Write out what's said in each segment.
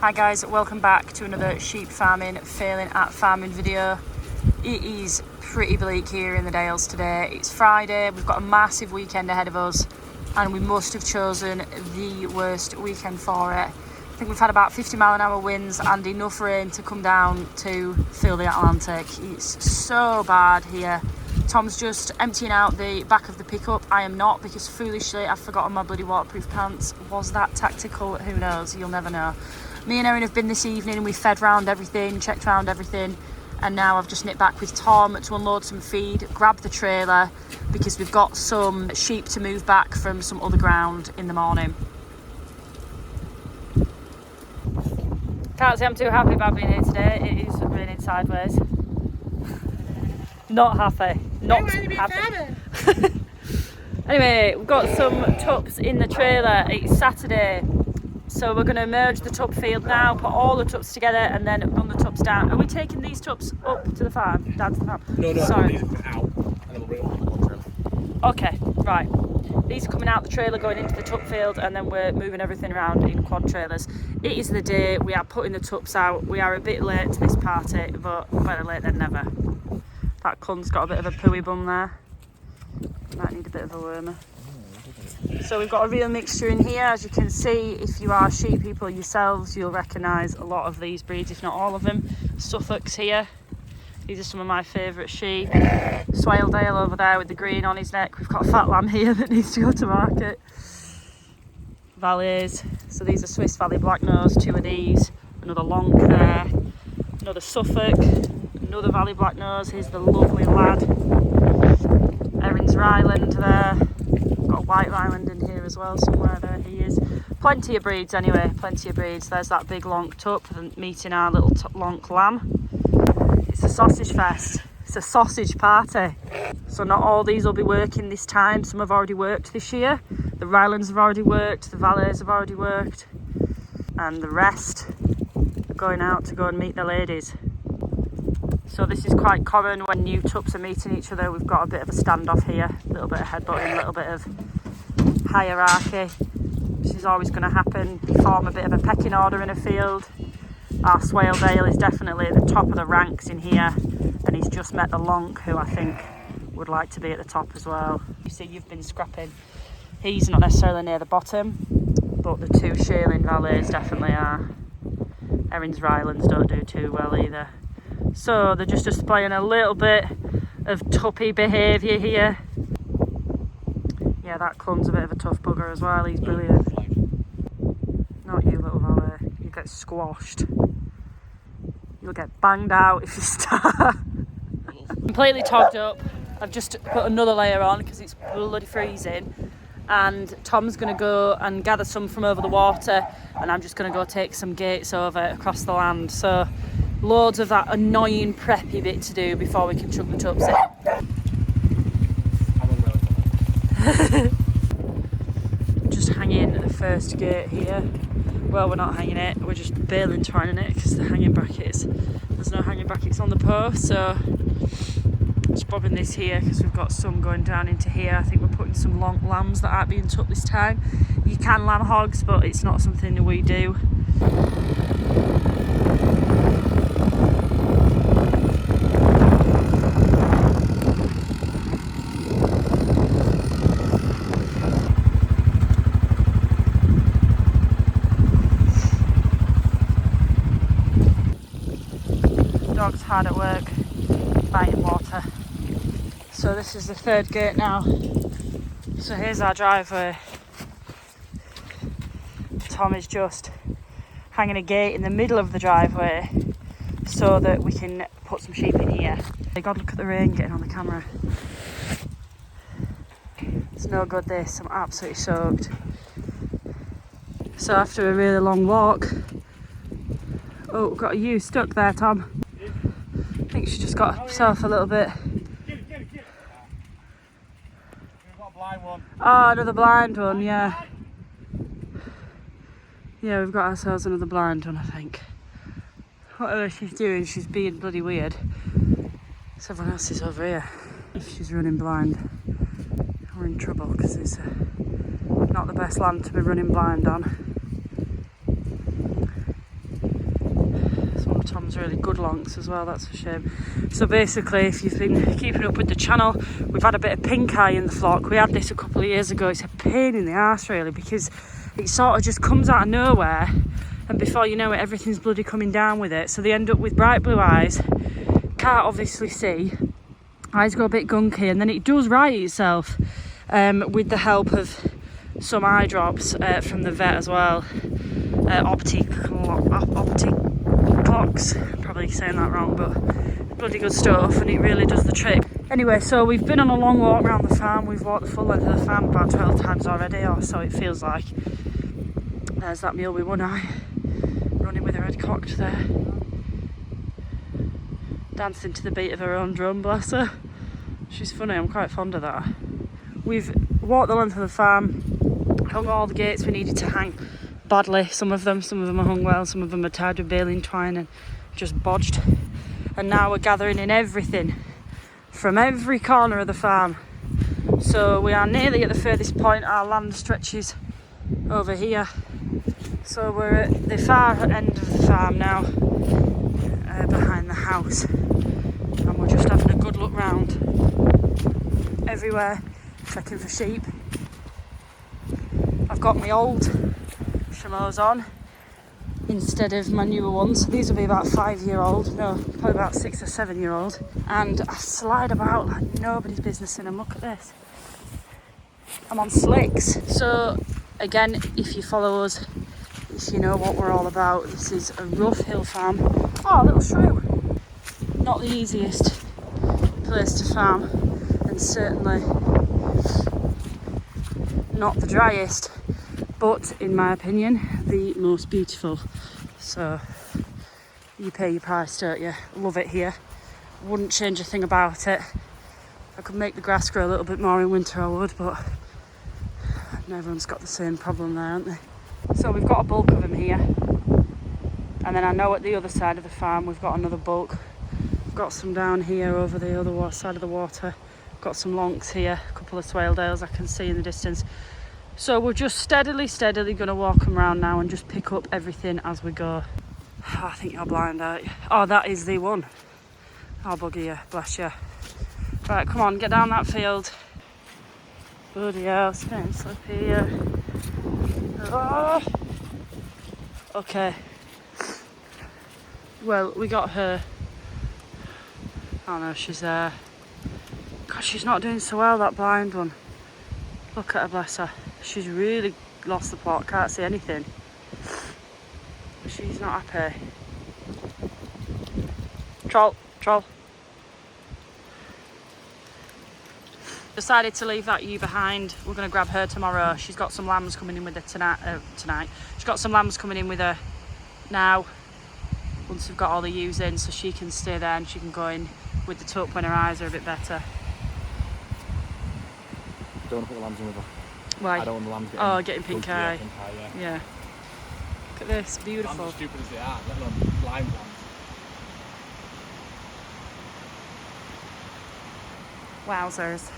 Hi guys, welcome back to another sheep farming, failing at farming video. It is pretty bleak here in the Dales today. It's Friday, we've got a massive weekend ahead of us and we must have chosen the worst weekend for it. I think we've had about 50-mile-an-hour winds and enough rain to come down to fill the Atlantic. It's so bad here. Tom's just emptying out the back of the pickup. I am not, because foolishly I've forgotten my bloody waterproof pants. Was that tactical? Who knows? You'll never know. Me and Erin have been this evening and we fed round everything, checked round everything, and now I've just nipped back with Tom to unload some feed, grab the trailer, because we've got some sheep to move back from some other ground in the morning. Can't say I'm too happy about being here today. It is raining sideways. Not happy. Not happy. Anyway, we've got some tups in the trailer. It's Saturday. So we're going to merge the tup field now, put all the tups together and then run the tups down. Are we taking these tups up to the farm? Down to the farm? No, sorry. These are coming out and then we'll bring them up to the quad trailer. Okay, right. These are coming out the trailer, going into the tup field, and then we're moving everything around in quad trailers. It is the day, we are putting the tups out. We are a bit late to this party, but better late than never. That cunt's got a bit of a pooey bum there. Might need a bit of a wormer. So we've got a real mixture in here. As you can see, if you are sheep people yourselves, you'll recognise a lot of these breeds, if not all of them. Suffolk's here. These are some of my favourite sheep. Swaledale over there with the green on his neck. We've got a fat lamb here that needs to go to market. Valleys. So these are Swiss Valley Blacknose, two of these. Another Lonk there. Another Suffolk. Another Valley Blacknose. Here's the lovely lad. Erin's Ryland there. Got a White Ryland in here as well somewhere. There he is. Plenty of breeds anyway, plenty of breeds. There's that big Lonk tup meeting our little Lonk lamb. It's a sausage fest. It's a sausage party. So not all these will be working this time. Some have already worked this year. The Rylands have already worked, the Valleys have already worked, and the rest are going out to go and meet the ladies. So this is quite common when new tups are meeting each other. We've got a bit of a standoff here, a little bit of headbutting, a little bit of hierarchy. This is always going to happen. You form a bit of a pecking order in a field. Our Swaledale is definitely at the top of the ranks in here, and he's just met the Lonk, who I think would like to be at the top as well. You see, you've been scrapping. He's not necessarily near the bottom, but the two Shaling Valleys definitely are. Erin's Rylands don't do too well either. So they're just displaying a little bit of tuppy behaviour here. Yeah, that clun's a bit of a tough bugger as well. He's brilliant. Not you, little Valley. You get squashed. You'll get banged out if you start. Completely togged up. I've just put another layer on because it's bloody freezing. And Tom's going to go and gather some from over the water, and I'm just going to go take some gates over across the land. So loads of that annoying preppy bit to do before we can chuck the tups in. Just hanging the first gate here. Well, we're not hanging it, we're just bailing twine it because the hanging brackets, there's no hanging brackets on the post. So just bobbing this here because we've got some going down into here. I think we're putting some long lambs that aren't being tucked this time. You can lamb hogs, but it's not something that we do. Dog's hard at work fighting water. So this is the third gate now. So here's our driveway. Tom is just hanging a gate in the middle of the driveway so that we can put some sheep in here. God, look at the rain getting on the camera. It's no good this, I'm absolutely soaked. So after a really long walk, oh, got a ewe stuck there, Tom. I think she just got herself a little bit. Oh, another blind one, yeah. Yeah, we've got ourselves another blind one, I think. Whatever she's doing, she's being bloody weird. So everyone else is over here. If she's running blind, we're in trouble because it's not the best land to be running blind on. Tom's really good lonks as well, that's a shame. So basically, if you've been keeping up with the channel, we've had a bit of pink eye in the flock. We had this a couple of years ago. It's a pain in the arse really, because it sort of just comes out of nowhere, and before you know it, everything's bloody coming down with it. So they end up with bright blue eyes, can't obviously see, eyes go a bit gunky, and then it does right itself with the help of some eye drops from the vet as well. Opticlocks, probably saying that wrong, but bloody good stuff, and it really does the trick. Anyway, so we've been on a long walk around the farm. We've walked the full length of the farm about 12 times already, or so it feels like. There's that mule with one eye, running with her head cocked there, dancing to the beat of her own drum, bless her. She's funny, I'm quite fond of that. We've walked the length of the farm, hung all the gates we needed to hang badly. Some of them are hung well, some of them are tied with baling twine and just bodged. And now we're gathering in everything from every corner of the farm. So we are nearly at the furthest point. Our land stretches over here. So we're at the far end of the farm now, behind the house. And we're just having a good look round everywhere, checking for sheep. I've got my old chameaux on instead of my newer ones. These will be about 5-year-old, no, probably about 6 or 7-year-old. And I slide about like nobody's business in them. Look at this. I'm on slicks. So again, if you follow us, if you know what we're all about, this is a rough hill farm. Oh, a little shrew. Not the easiest place to farm, and certainly not the driest, but in my opinion the most beautiful. So you pay your price, don't you? Love it here, wouldn't change a thing about it. I could make the grass grow a little bit more in winter, I would, but everyone's got the same problem there, haven't they? So we've got a bulk of them here, and then I know at the other side of the farm we've got another bulk. We've got some down here over the other side of the water. Got some lonks here, a couple of swaledales I can see in the distance. So we're just steadily going to walk them around now and just pick up everything as we go. Oh, I think you're blind, aren't you? Oh, that is the one. I'll bugger you, bless you. Right, come on, get down that field. Bloody hell, it's getting slippy here. Oh. Okay. Well, we got her. Oh no, she's there. God, she's not doing so well, that blind one. Look at her, bless her. She's really lost the plot, can't see anything. She's not happy. Troll. Decided to leave that ewe behind. We're going to grab her tomorrow. She's got some lambs coming in with her tonight. She's got some lambs coming in with her now, once we've got all the ewes in, so she can stay there and she can go in with the tup when her eyes are a bit better. Don't want to put the lambs in with her. Why? I don't want the lambs getting pink eye. Yeah. Look at this, beautiful. Lambs are stupid as they are, let alone blind lambs. Wowzers.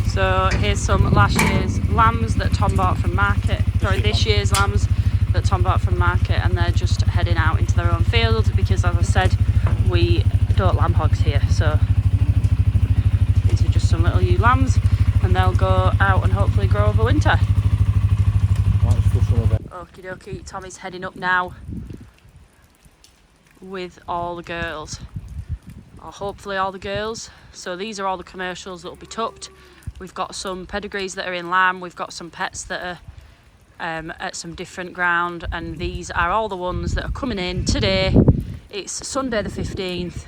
So here's some last year's lambs that Tom bought from market. Sorry, this year's lambs that Tom bought from market, and they're just heading out into their own field because, as I said, we don't lamb hogs here. So these are just some little ewe lambs, and they'll go out and hopefully grow over winter. Okie dokie, Tommy's heading up now with all the girls, or hopefully all the girls. So these are all the commercials that will be tupped. We've got some pedigrees that are in lamb, we've got some pets that are at some different ground, and these are all the ones that are coming in today. It's Sunday the 15th,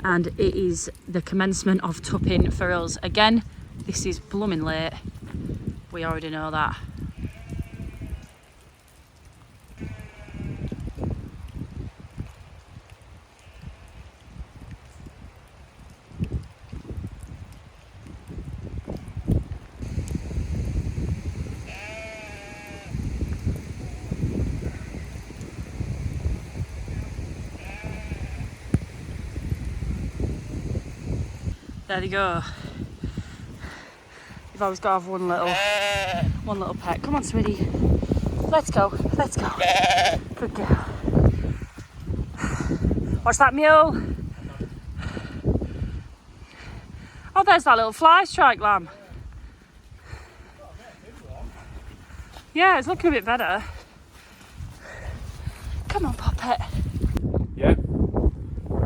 and it is the commencement of tupping for us. Again, this is blooming late, we already know that. There they go. You've always got to have one little pet. Come on, sweetie. Let's go, let's go. Good girl. Watch that mule. Oh, there's that little fly strike lamb. Yeah, it's looking a bit better. Come on, Poppet. Yeah.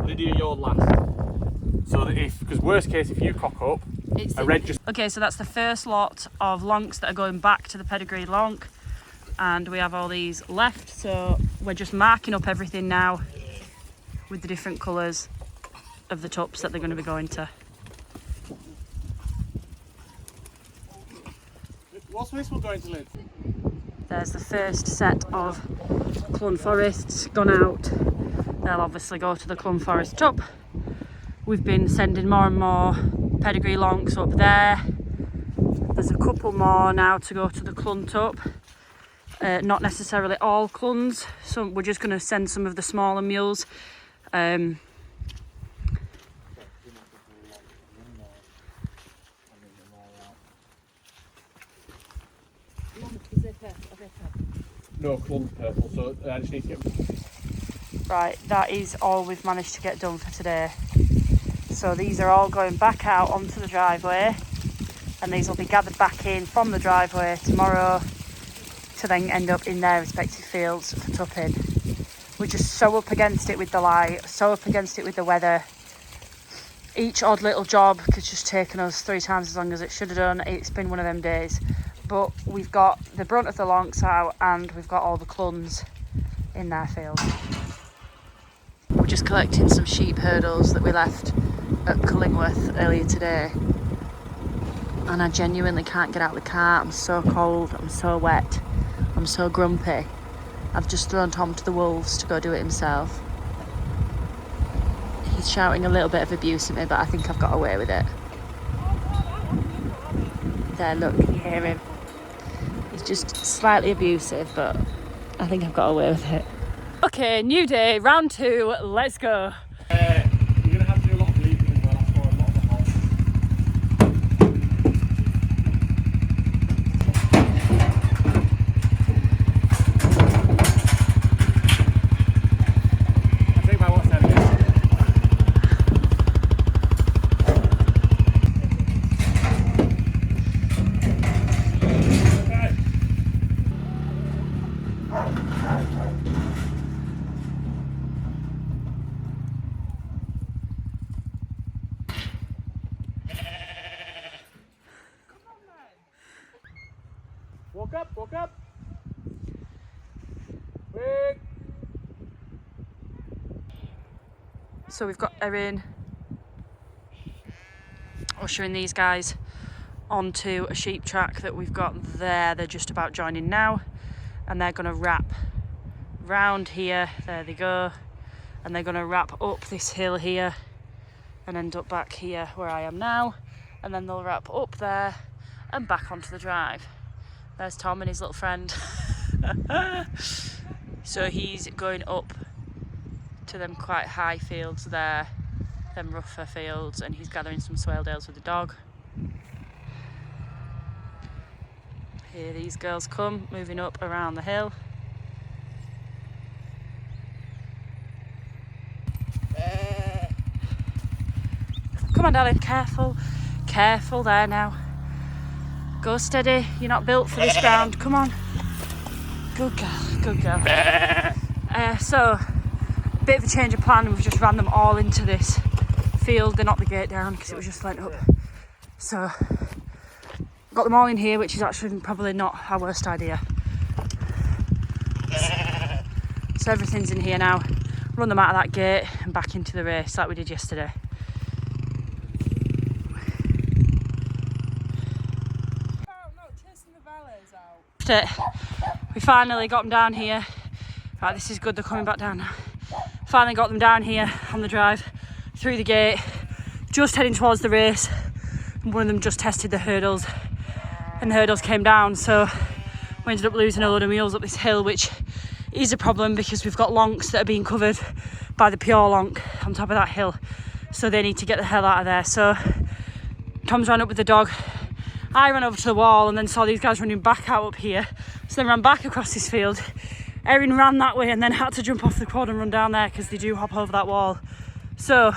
Lydia, you're last. So that because worst case, if you cock up, a red just... Okay, so that's the first lot of lonks that are going back to the pedigree lonk. And we have all these left, so we're just marking up everything now with the different colours of the tups that they're going to be going to. What's this one going to live? There's the first set of Clun Forests gone out. They'll obviously go to the Clun Forest tup. We've been sending more and more pedigree lonks up there. There's a couple more now to go to the Clun tup. Not necessarily all Cluns, so we're just going to send some of the smaller mules. No, Clun purple, so I just need to get... Right, that is all we've managed to get done for today. So these are all going back out onto the driveway, and these will be gathered back in from the driveway tomorrow to then end up in their respective fields for tupping. We're just so up against it with the light, so up against it with the weather. Each odd little job has just taken us 3 times as long as it should have done. It's been one of them days. But we've got the brunt of the lonks out and we've got all the cluns in their field. We're just collecting some sheep hurdles that we left at Cullingworth earlier today. And I genuinely can't get out of the car. I'm so cold, I'm so wet, I'm so grumpy. I've just thrown Tom to the wolves to go do it himself. He's shouting a little bit of abuse at me, but I think I've got away with it. There, look, can you hear him? He's just slightly abusive, but I think I've got away with it. Okay, new day, round 2, let's go. You're going to have to do a lot of bleeding as well, that's for a lot of the horse. I think by what's that again? Walk up. Wait. So we've got Erin ushering these guys onto a sheep track that we've got there. They're just about joining now, and they're going to wrap round here. There they go. And they're going to wrap up this hill here and end up back here where I am now, and then they'll wrap up there and back onto the drive. There's Tom and his little friend. So he's going up to them quite high fields there, them rougher fields, and he's gathering some swaledales with the dog. Here these girls come, moving up around the hill. Come on, darling, careful. Careful there now. Go steady, you're not built for this ground, come on. Good girl, good girl. So, bit of a change of plan, we've just ran them all into this field. They knocked the gate down because it was just lent up. So, got them all in here, which is actually probably not our worst idea. So everything's in here now. Run them out of that gate and back into the race like we did yesterday. We finally got them down here. Right, this is good, they're coming back down now. Finally got them down here on the drive, through the gate, just heading towards the race. One of them just tested the hurdles, and the hurdles came down, so we ended up losing a load of mules up this hill, which is a problem because we've got lonks that are being covered by the pure lonk on top of that hill, so they need to get the hell out of there. So Tom's ran up with the dog. I ran over to the wall and then saw these guys running back out up here. So then ran back across this field. Erin ran that way and then had to jump off the quad and run down there because they do hop over that wall. So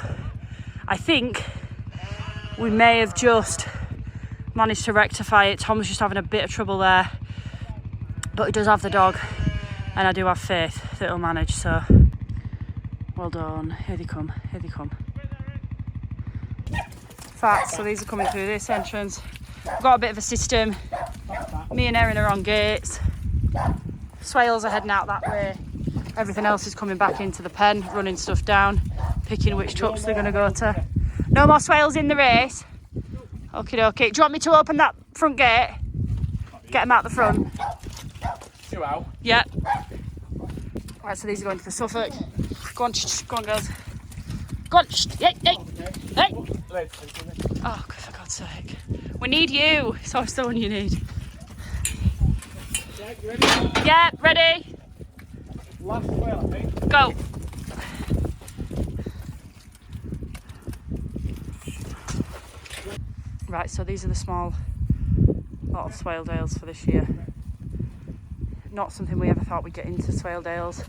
I think we may have just managed to rectify it. Tom's just having a bit of trouble there, but he does have the dog and I do have faith that he'll manage. So well done. Here they come, here they come. Fats, so these are coming through this entrance. We've got a bit of a system. Me and Erin are on gates. Swales are heading out that way. Everything else is coming back into the pen, running stuff down, picking which tups they're going to go to. No more swales in the race. Okie dokie. Do you want me to open that front gate? Get them out the front. You out? Yeah. Right, so these are going to the Suffolk. Go on, go on, girls. Go on. Hey, hey, hey. Oh, for God's sake. We need you. So it's the one you need. Yeah, ready? Last swale, I think. Go. Right, so these are the small lot of Swaledales for this year. Not something we ever thought we'd get into, Swaledales,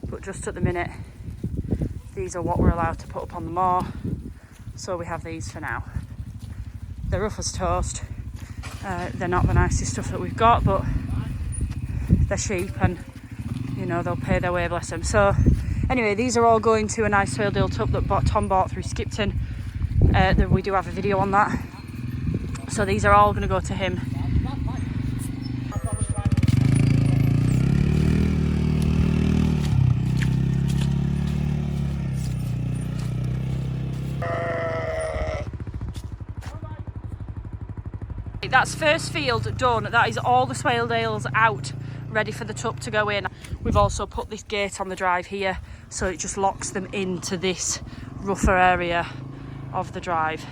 but just at the minute, these are what we're allowed to put up on the moor, so we have these for now. They're rough as toast. They're not the nicest stuff that we've got, but they're sheep and, you know, they'll pay their way, bless them. So anyway, these are all going to a nice Swaledale tub that Tom bought through Skipton. We do have a video on that. So these are all going to go to him. That's first field done. That is all the Swaledales out, ready for the tup to go in. We've also put this gate on the drive here, so it just locks them into this rougher area of the drive.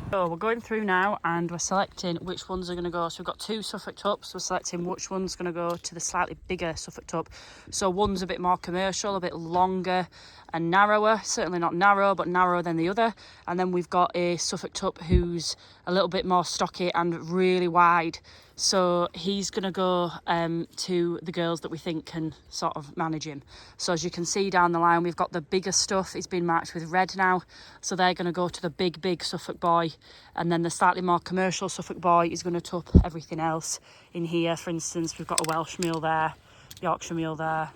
So we're going through now and we're selecting which ones are going to go. So we've got 2 Suffolk tups. We're selecting which one's going to go to the slightly bigger Suffolk tup. So one's a bit more commercial, a bit longer and narrower. Certainly not narrow, but narrower than the other. And then we've got a Suffolk tup who's a little bit more stocky and really wide. So he's going to go to the girls that we think can sort of manage him. So as you can see down the line, we've got the bigger stuff. It's been marked with red now. So they're going to go to the big Suffolk boy. And then the slightly more commercial Suffolk boy is going to tup everything else in here. For instance, we've got a Welsh mule there, Yorkshire mule there.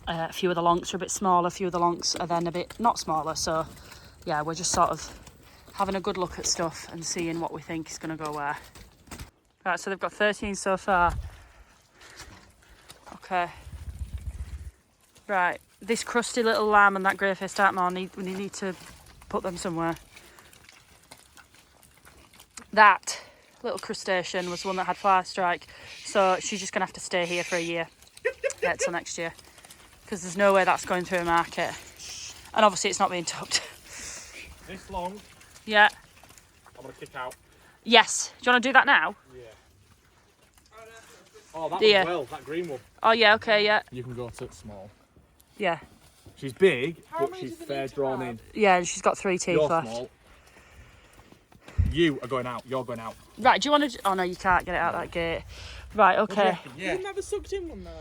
A few of the lonks are a bit smaller. A few of the lonks are then a bit not smaller. So yeah, we're just sort of having a good look at stuff and seeing what we think is going to go where. Right, so they've got 13 so far. Okay. Right, this crusty little lamb and that grey-faced dartmoor, we need to put them somewhere. That little crustacean was one that had fly strike, so she's just going to have to stay here for a year. Yeah, till next year. Because there's no way that's going through a market. And obviously it's not being tucked. This long. Yeah. I'm going to kick out. Yes. Do you want to do that now? Yeah. Oh, that one well, that green one. Oh, yeah, okay, yeah. You can go to small. Yeah. She's big, but she's fair drawn in. Yeah, and she's got 3 teeth You're left. Small. You are going out. You're going out. Right, do you want to... Oh, no, you can't get it out that gate. Right, okay. Yeah. You never sucked in one there.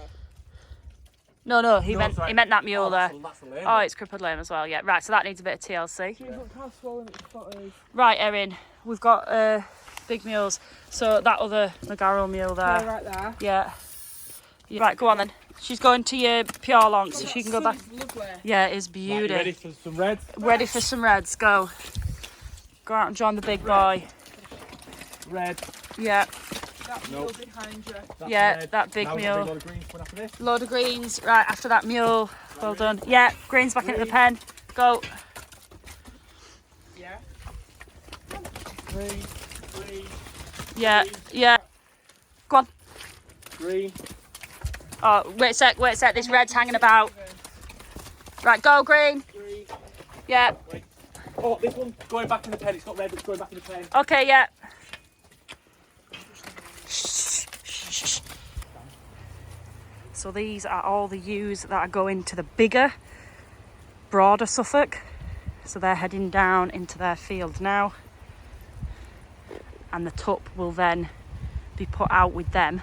No, he meant that mule there. That's the lane. Oh, it's crippled lame as well, yeah. Right, so that needs a bit of TLC. Yeah. Look how swollen its foot is. Right, Erin, we've got big mules. So that other Nagarro mule there. Yeah, right there. Yeah. Right, go on then. She's going to your pure long, so she can go back. Lovely. Yeah, it is Right, beauty. you ready for some reds? Ready for some reds, go. Go out and join the big boy. Red. Yeah, That mule behind you. That's yeah, red. that big Now we've mule. got a load of greens coming after this. Load of greens. Right, after that mule. Well done. Yeah, greens back into the pen. Go. Yeah. Green. Yeah, yeah. Go on. Green. Oh, wait a sec. This red's hanging about. Right, go green. Green. Yeah. Wait. Oh, this one going back in the pen. It's got red, but it's going back in the pen. Okay, yeah. So these are all the ewes that are going to the bigger, broader Suffolk. So they're heading down into their field now. and the tup will then be put out with them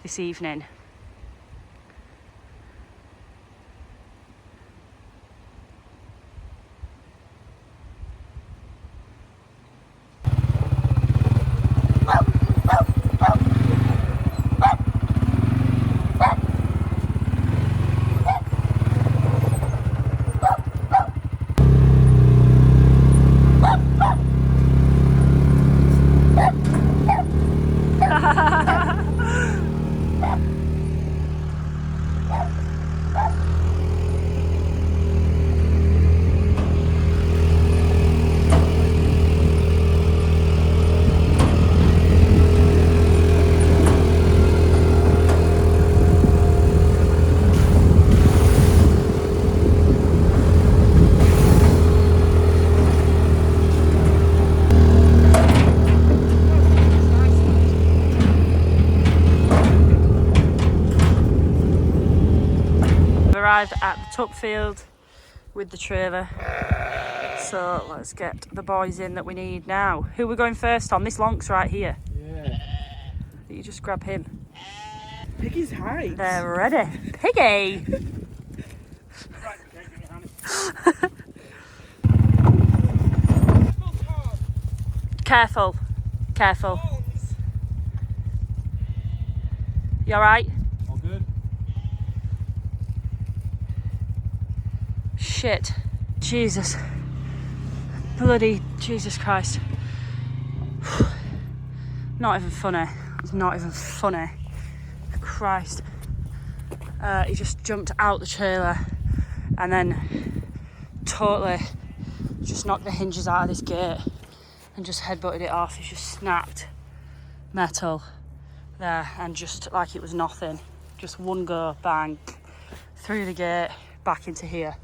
this evening. Arrived at the tup field with the trailer, so let's get the boys in that we need now. Who are we going first on? This Lonk's right here. Yeah. You just grab him. Piggy's height. They're ready. Piggy! Careful, careful. You alright? All good. Shit. Jesus. Bloody Jesus Christ. Not even funny. It's not even funny. Christ. He just jumped out the trailer and then totally just knocked the hinges out of this gate and just headbutted it off. He's just snapped metal there, and just like it was nothing, just one go, bang, through the gate, back into here.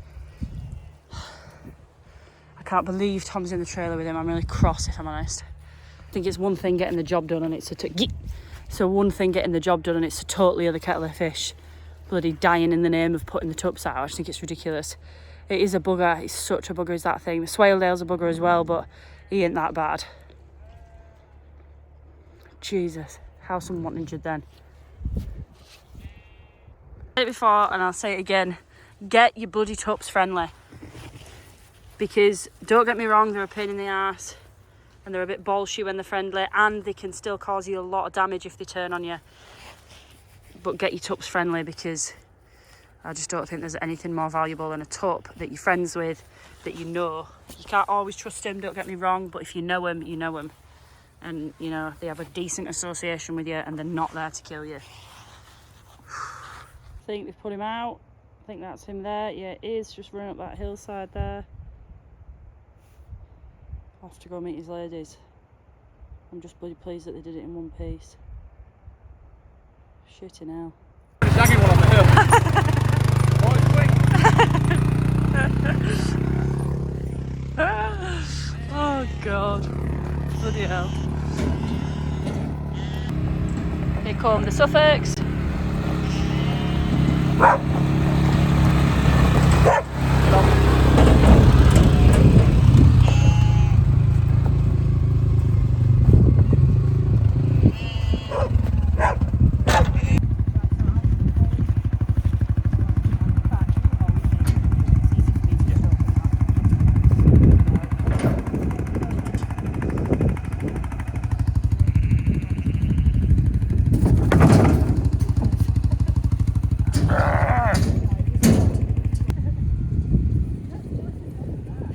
I can't believe Tom's in the trailer with him. I'm really cross, if I'm honest. I think it's one thing getting the job done and it's one thing getting the job done and it's a totally other kettle of fish bloody dying in the name of putting the tups out. I just think it's ridiculous. It is a bugger. It's such a bugger, is that thing. The Swaledale's a bugger as well, but he ain't that bad. Jesus. How someone injured then. I said it before and I'll say it again. Get your bloody tups friendly. Because, don't get me wrong, they're a pain in the arse. And they're a bit bolshy when they're friendly. And they can still cause you a lot of damage if they turn on you. But get your tups friendly, because I just don't think there's anything more valuable than a tup that you're friends with, that you know. You can't always trust them, don't get me wrong. But if you know them, you know them. And, you know, they have a decent association with you and they're not there to kill you. I think they've put him out. I think that's him there. Yeah, it is. Just running up that hillside there. I'll have to go meet his ladies. I'm just bloody pleased that they did it in one piece. Shitting hell. Shagging one on the hill. Oh, God. Bloody hell. Here come the Suffolks.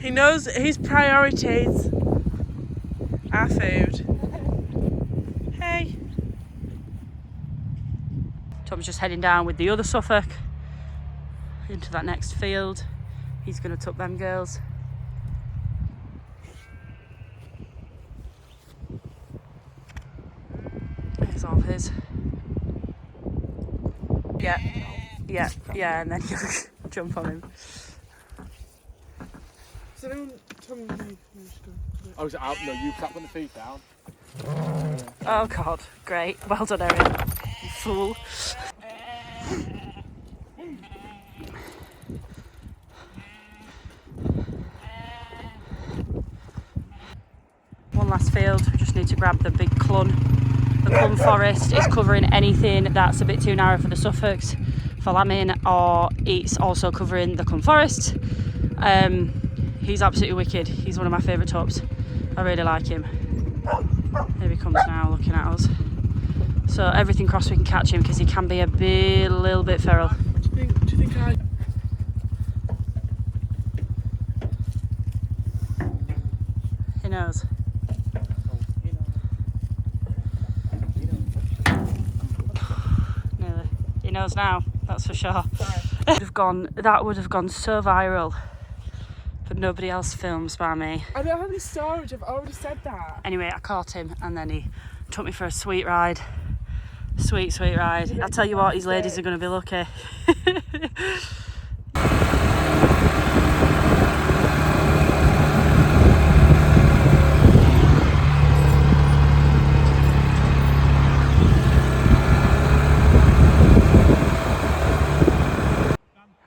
He knows his priorities are food. Hey. Tom's just heading down with the other Suffolk into that next field. He's going to tuck them girls. There's all his. Yeah, and then you jump on him. Is anyone telling me? Oh, is it out? No, you sat putting the feet down. Oh God, great. Well done, Erin. You fool. One last field. We just need to grab the big clun. The clun forest is covering anything that's a bit too narrow for the Suffolks for lambing, or it's also covering the clun forest. He's absolutely wicked. He's one of my favourite tups. I really like him. Here he comes now, looking at us. So everything crossed we can catch him, because he can be a little bit feral. Do you think I... He knows. Nearly. He knows now, that's for sure. That would have gone so viral, but nobody else films by me. I don't have any storage, I've already said that. Anyway, I caught him and then he took me for a sweet ride. Sweet ride. I tell you what, these ladies are going to be lucky.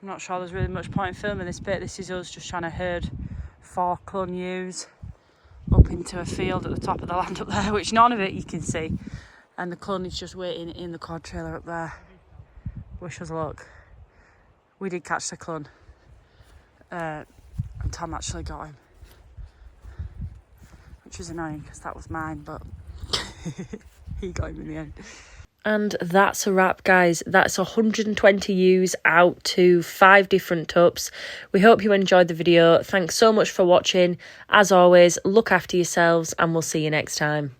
I'm not sure there's really much point in filming this bit. This is us just trying to herd 4 clun ewes up into a field at the top of the land up there, which none of it you can see. And the clun is just waiting in the quad trailer up there. Wish us luck. We did catch the clun. And Tom actually got him. Which was annoying because that was mine, but he got him in the end. And that's a wrap, guys. That's 120 ewes out to 5 different tups. We hope you enjoyed the video. Thanks so much for watching. As always, look after yourselves and we'll see you next time.